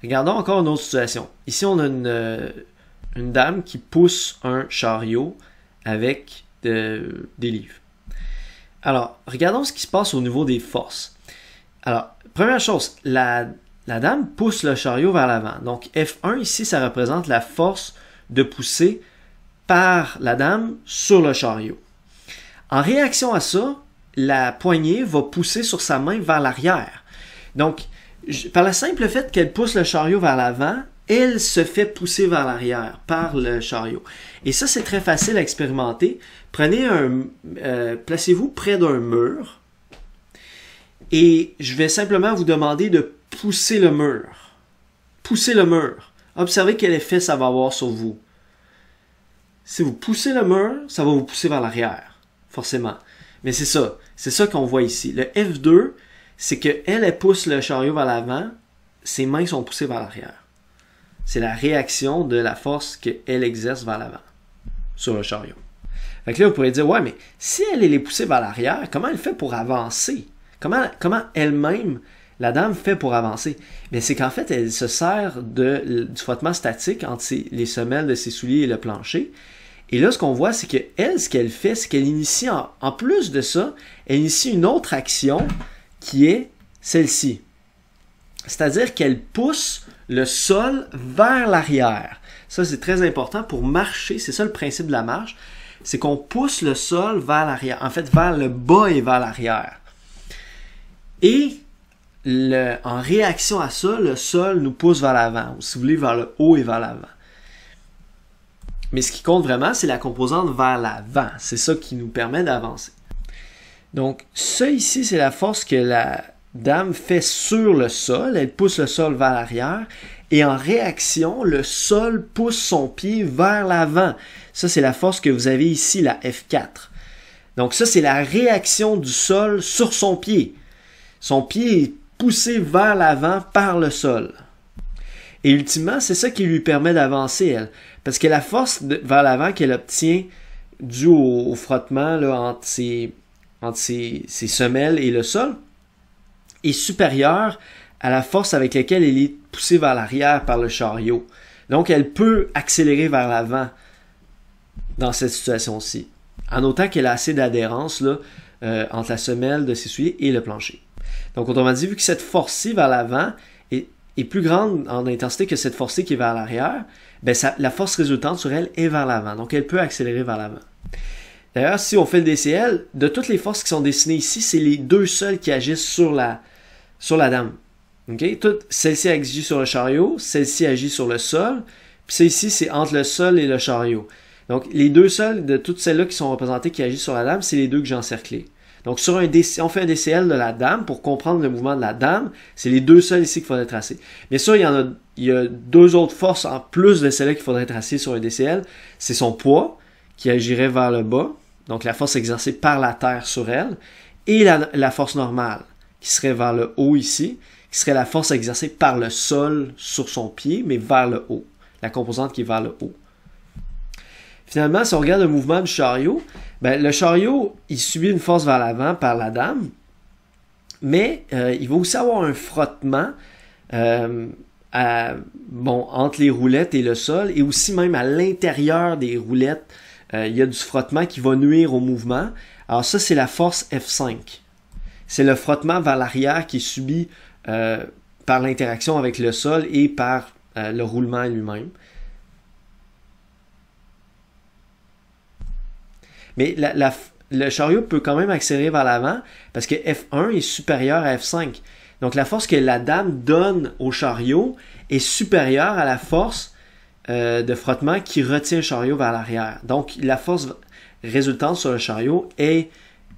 Regardons encore une autre situation. Ici, on a une dame qui pousse un chariot avec des livres. Alors, regardons ce qui se passe au niveau des forces. Alors, première chose, la dame pousse le chariot vers l'avant. Donc, F1 ici, ça représente la force de pousser par la dame sur le chariot. En réaction à ça, la poignée va pousser sur sa main vers l'arrière. Donc, par le simple fait qu'elle pousse le chariot vers l'avant, elle se fait pousser vers l'arrière par le chariot. Et ça, c'est très facile à expérimenter. Placez-vous près d'un mur et je vais simplement vous demander de pousser le mur. Poussez le mur. Observez quel effet ça va avoir sur vous. Si vous poussez le mur, ça va vous pousser vers l'arrière, forcément. Mais c'est ça qu'on voit ici. Le F2, c'est qu'elle pousse le chariot vers l'avant, ses mains sont poussées vers l'arrière. C'est la réaction de la force qu'elle exerce vers l'avant, sur le chariot. Fait que là, vous pourrez dire, ouais, mais si elle est poussée vers l'arrière, comment elle fait pour avancer? Comment elle-même, la dame, fait pour avancer? Bien, c'est qu'en fait, elle se sert du frottement statique entre les semelles de ses souliers et le plancher. Et là, ce qu'on voit, c'est qu'elle, ce qu'elle fait, c'est qu'elle initie, en plus de ça, elle initie une autre action qui est celle-ci. C'est-à-dire qu'elle pousse le sol vers l'arrière. Ça, c'est très important pour marcher. C'est ça le principe de la marche. C'est qu'on pousse le sol vers l'arrière. En fait, vers le bas et vers l'arrière. Et en réaction à ça, le sol nous pousse vers l'avant. Ou si vous voulez, vers le haut et vers l'avant. Mais ce qui compte vraiment, c'est la composante vers l'avant. C'est ça qui nous permet d'avancer. Donc, ça ici, c'est la force que la dame fait sur le sol. Elle pousse le sol vers l'arrière. Et en réaction, le sol pousse son pied vers l'avant. Ça, c'est la force que vous avez ici, la F4. Donc, ça, c'est la réaction du sol sur son pied. Son pied est poussé vers l'avant par le sol. Et ultimement, c'est ça qui lui permet d'avancer, elle. Parce que la force vers l'avant qu'elle obtient due au frottement là, entre ses semelles et le sol est supérieure à la force avec laquelle elle est poussée vers l'arrière par le chariot. Donc, elle peut accélérer vers l'avant dans cette situation-ci. En notant qu'elle a assez d'adhérence là, entre la semelle de ses souliers et le plancher. Donc, autrement dit, vu que cette force-ci vers l'avant est plus grande en intensité que cette force-ci qui est vers l'arrière, ben la force résultante sur elle est vers l'avant. Donc, elle peut accélérer vers l'avant. D'ailleurs, si on fait le DCL, de toutes les forces qui sont dessinées ici, c'est les deux seules qui agissent sur la dame. Okay? Celle-ci agit sur le chariot, celle-ci agit sur le sol, puis celle-ci, c'est entre le sol et le chariot. Donc, les deux seules de toutes celles-là qui sont représentées qui agissent sur la dame, c'est les deux que j'ai encerclées. Donc, on fait un DCL de la dame pour comprendre le mouvement de la dame. C'est les deux seules ici qu'il faudrait tracer. Bien sûr, il y a deux autres forces en plus de celles-là qu'il faudrait tracer sur un DCL. C'est son poids qui agirait vers le bas, donc la force exercée par la terre sur elle, et la force normale qui serait vers le haut ici, qui serait la force exercée par le sol sur son pied, mais vers le haut. La composante qui est vers le haut. Finalement, si on regarde le mouvement du chariot, ben, le chariot, il subit une force vers l'avant par la dame, mais il va aussi avoir un frottement entre les roulettes et le sol, et aussi même à l'intérieur des roulettes, il y a du frottement qui va nuire au mouvement. Alors ça, c'est la force F5. C'est le frottement vers l'arrière qui est subi par l'interaction avec le sol et par le roulement lui-même. Mais le chariot peut quand même accélérer vers l'avant parce que F1 est supérieur à F5. Donc la force que la dame donne au chariot est supérieure à la force de frottement qui retient le chariot vers l'arrière. Donc la force résultante sur le chariot est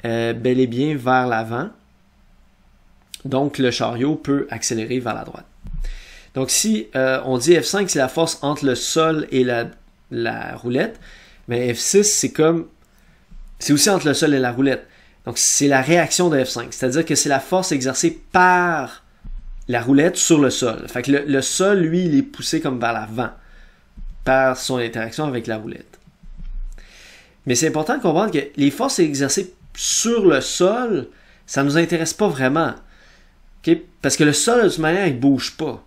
bel et bien vers l'avant. Donc le chariot peut accélérer vers la droite. Donc si on dit F5 c'est la force entre le sol et la roulette, mais F6 c'est aussi entre le sol et la roulette. Donc, c'est la réaction de F5. C'est-à-dire que c'est la force exercée par la roulette sur le sol. Fait que le sol, lui, il est poussé comme vers l'avant par son interaction avec la roulette. Mais c'est important de comprendre que les forces exercées sur le sol, ça ne nous intéresse pas vraiment. Okay? Parce que le sol, de toute manière, il ne bouge pas.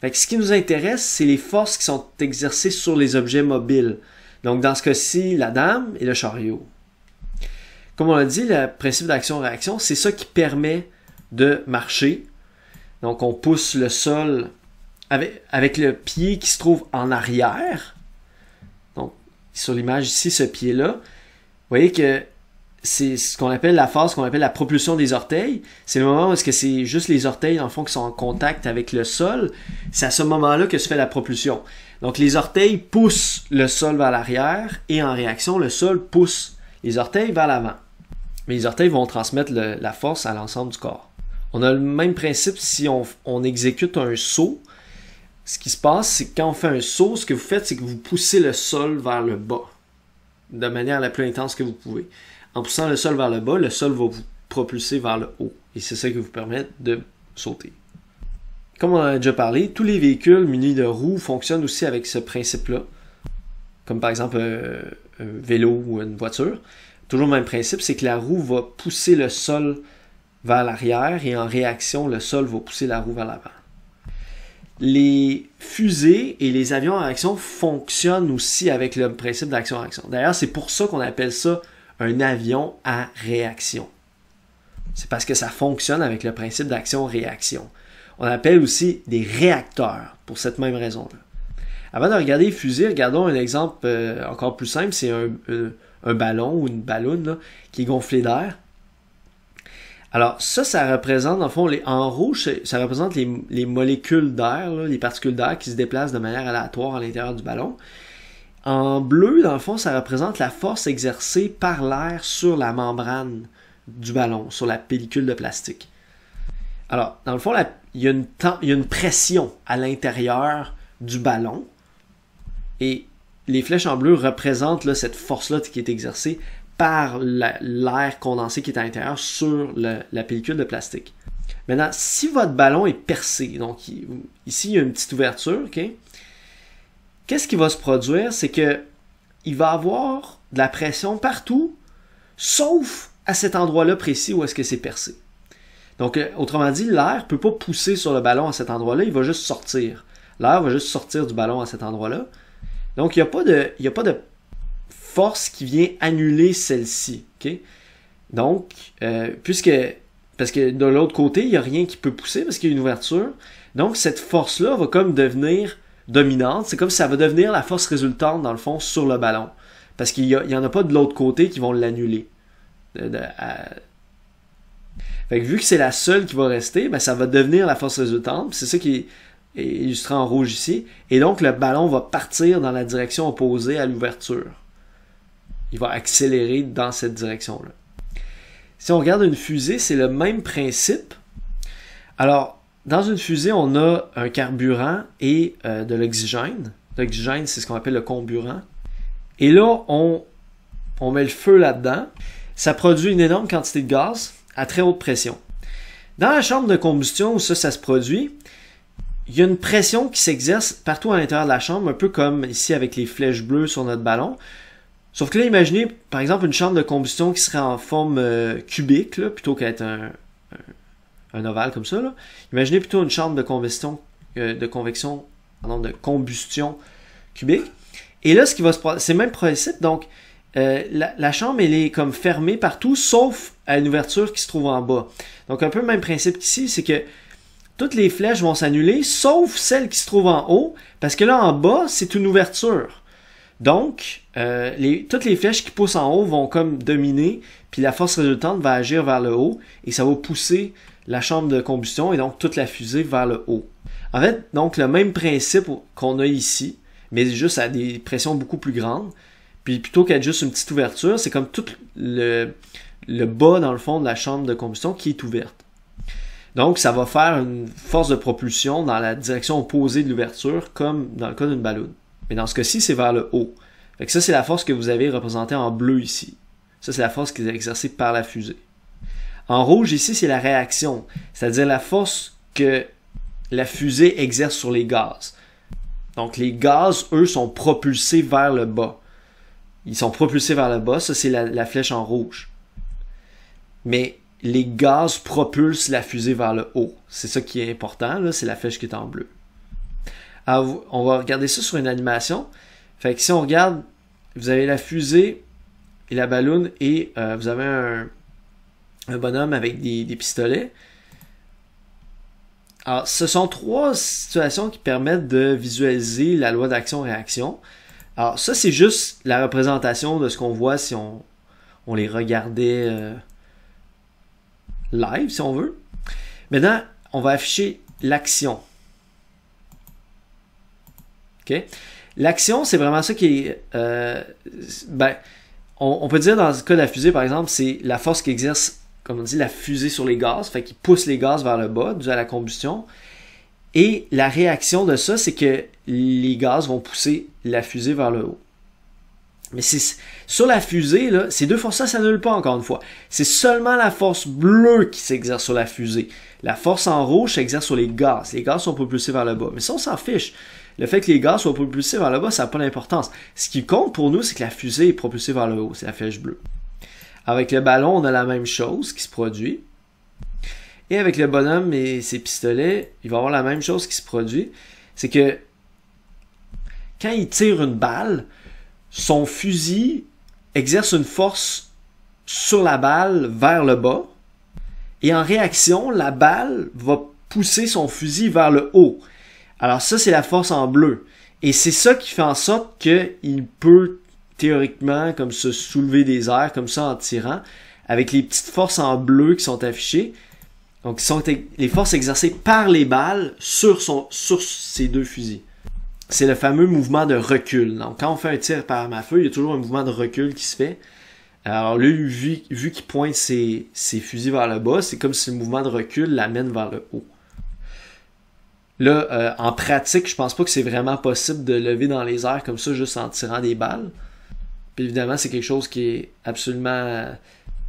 Fait que ce qui nous intéresse, c'est les forces qui sont exercées sur les objets mobiles. Donc, dans ce cas-ci, la dame et le chariot. Comme on l'a dit, le principe d'action-réaction, c'est ça qui permet de marcher. Donc, on pousse le sol avec le pied qui se trouve en arrière. Donc, sur l'image ici, ce pied-là, vous voyez que c'est ce qu'on appelle la phase qu'on appelle la propulsion des orteils. C'est le moment où est-ce que c'est juste les orteils, dans le fond, qui sont en contact avec le sol. C'est à ce moment-là que se fait la propulsion. Donc, les orteils poussent le sol vers l'arrière et en réaction, le sol pousse les orteils vers l'avant. Mais les orteils vont transmettre la force à l'ensemble du corps. On a le même principe si on exécute un saut. Ce qui se passe, c'est que quand on fait un saut, ce que vous faites, c'est que vous poussez le sol vers le bas de manière la plus intense que vous pouvez. En poussant le sol vers le bas, le sol va vous propulser vers le haut. Et c'est ça qui vous permet de sauter. Comme on en a déjà parlé, tous les véhicules munis de roues fonctionnent aussi avec ce principe-là. Comme par exemple un vélo ou une voiture. Toujours le même principe, c'est que la roue va pousser le sol vers l'arrière et en réaction, le sol va pousser la roue vers l'avant. Les fusées et les avions en réaction fonctionnent aussi avec le principe d'action-réaction. D'ailleurs, c'est pour ça qu'on appelle ça un avion à réaction. C'est parce que ça fonctionne avec le principe d'action-réaction. On appelle aussi des réacteurs pour cette même raison-là. Avant de regarder les fusées, regardons un exemple encore plus simple. C'est un ballon ou une balloune là, qui est gonflé d'air. Alors ça représente, dans le fond, en rouge, ça représente les molécules d'air, les particules d'air qui se déplacent de manière aléatoire à l'intérieur du ballon. En bleu, dans le fond, ça représente la force exercée par l'air sur la membrane du ballon, sur la pellicule de plastique. Alors, dans le fond, il y a une pression à l'intérieur du ballon et les flèches en bleu représentent là, cette force-là qui est exercée par l'air condensé qui est à l'intérieur sur la pellicule de plastique. Maintenant, si votre ballon est percé, donc ici il y a une petite ouverture, ok? Qu'est-ce qui va se produire? C'est que il va avoir de la pression partout, sauf à cet endroit-là précis où est-ce que c'est percé. Donc, autrement dit, l'air ne peut pas pousser sur le ballon à cet endroit-là, il va juste sortir. L'air va juste sortir du ballon à cet endroit-là. Donc, il n'y a pas de force qui vient annuler celle-ci. Okay? Donc, parce que de l'autre côté, il n'y a rien qui peut pousser parce qu'il y a une ouverture. Donc, cette force-là va comme devenir dominante. C'est comme si ça va devenir la force résultante, dans le fond, sur le ballon. Parce qu'il n'y en a pas de l'autre côté qui vont l'annuler. Fait que vu que c'est la seule qui va rester, ben, ça va devenir la force résultante. C'est ça qui est illustré en rouge ici. Et donc, le ballon va partir dans la direction opposée à l'ouverture. Il va accélérer dans cette direction-là. Si on regarde une fusée, c'est le même principe. Alors, dans une fusée, on a un carburant et de l'oxygène. L'oxygène, c'est ce qu'on appelle le comburant. Et là, on met le feu là-dedans. Ça produit une énorme quantité de gaz à très haute pression. Dans la chambre de combustion où ça se produit, il y a une pression qui s'exerce partout à l'intérieur de la chambre, un peu comme ici avec les flèches bleues sur notre ballon. Sauf que là, imaginez, par exemple, une chambre de combustion qui serait en forme cubique, là, plutôt qu'être un ovale comme ça. Là. Imaginez plutôt une chambre de combustion cubique. Et là, ce qui va se produire, c'est le même principe. Donc, la chambre, elle est comme fermée partout, sauf à une ouverture qui se trouve en bas. Donc, un peu le même principe qu'ici, c'est que toutes les flèches vont s'annuler, sauf celle qui se trouve en haut, parce que là, en bas, c'est une ouverture. Donc, toutes les flèches qui poussent en haut vont comme dominer, puis la force résultante va agir vers le haut, et ça va pousser la chambre de combustion, et donc toute la fusée vers le haut. En fait, donc, le même principe qu'on a ici, mais juste à des pressions beaucoup plus grandes, puis plutôt qu'être juste une petite ouverture, c'est comme tout le bas, dans le fond, de la chambre de combustion qui est ouverte. Donc, ça va faire une force de propulsion dans la direction opposée de l'ouverture, comme dans le cas d'une balloune. Mais dans ce cas-ci, c'est vers le haut. Fait que ça, c'est la force que vous avez représentée en bleu ici. Ça, c'est la force qui est exercée par la fusée. En rouge, ici, c'est la réaction. C'est-à-dire la force que la fusée exerce sur les gaz. Donc, les gaz, eux, sont propulsés vers le bas. Ils sont propulsés vers le bas. Ça, c'est la flèche en rouge. Mais les gaz propulsent la fusée vers le haut. C'est ça qui est important, là. C'est la flèche qui est en bleu. Alors, on va regarder ça sur une animation. Fait que si on regarde, vous avez la fusée et la balloune et vous avez un bonhomme avec des pistolets. Alors, ce sont trois situations qui permettent de visualiser la loi d'action-réaction. Alors, ça, c'est juste la représentation de ce qu'on voit si on les regardait live, si on veut. Maintenant, on va afficher l'action. OK? L'action, c'est vraiment ça qui est... on peut dire dans le cas de la fusée, par exemple, c'est la force qui exerce, comme on dit, la fusée sur les gaz, fait qu'il pousse les gaz vers le bas, dû à la combustion. Et la réaction de ça, c'est que les gaz vont pousser la fusée vers le haut. Mais sur la fusée, là, ces deux forces-là s'annulent pas, encore une fois. C'est seulement la force bleue qui s'exerce sur la fusée. La force en rouge s'exerce sur les gaz. Les gaz sont propulsés vers le bas. Mais ça, on s'en fiche. Le fait que les gaz soient propulsés vers le bas, ça n'a pas d'importance. Ce qui compte pour nous, c'est que la fusée est propulsée vers le haut. C'est la flèche bleue. Avec le ballon, on a la même chose qui se produit. Et avec le bonhomme et ses pistolets, il va y avoir la même chose qui se produit. C'est que quand il tire une balle, son fusil exerce une force sur la balle vers le bas. Et en réaction, la balle va pousser son fusil vers le haut. Alors ça, c'est la force en bleu. Et c'est ça qui fait en sorte qu'il peut théoriquement comme se soulever des airs comme ça en tirant avec les petites forces en bleu qui sont affichées. Donc, ce sont les forces exercées par les balles sur ces deux fusils. C'est le fameux mouvement de recul. Donc, quand on fait un tir par arme à feu, il y a toujours un mouvement de recul qui se fait. Alors, lui, vu qu'il pointe ses fusils vers le bas, c'est comme si le mouvement de recul l'amène vers le haut. Là, en pratique, je pense pas que c'est vraiment possible de lever dans les airs comme ça juste en tirant des balles. Puis évidemment, c'est quelque chose qui est absolument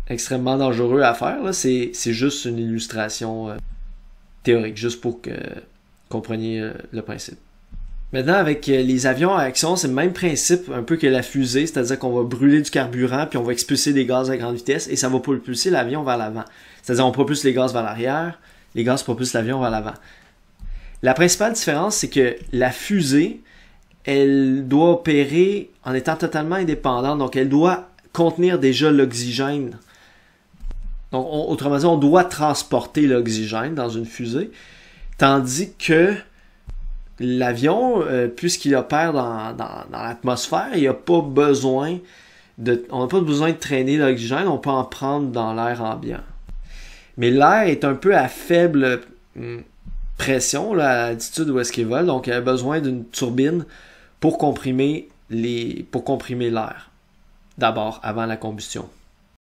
extrêmement dangereux à faire. Là. C'est juste une illustration théorique, juste pour que vous compreniez le principe. Maintenant, avec les avions à action, c'est le même principe un peu que la fusée, c'est-à-dire qu'on va brûler du carburant puis on va expulser des gaz à grande vitesse et ça va propulser l'avion vers l'avant. C'est-à-dire on propulse les gaz vers l'arrière, les gaz propulsent l'avion vers l'avant. La principale différence, c'est que la fusée, elle doit opérer en étant totalement indépendante, donc elle doit contenir déjà l'oxygène. Donc, autrement dit, on doit transporter l'oxygène dans une fusée, tandis que l'avion, puisqu'il opère dans l'atmosphère, il n'a pas besoin on n'a pas besoin de traîner l'oxygène, on peut en prendre dans l'air ambiant. Mais l'air est un peu à faible pression, là, à l'altitude où est-ce qu'il vole, donc il a besoin d'une turbine pour comprimer l'air, d'abord, avant la combustion.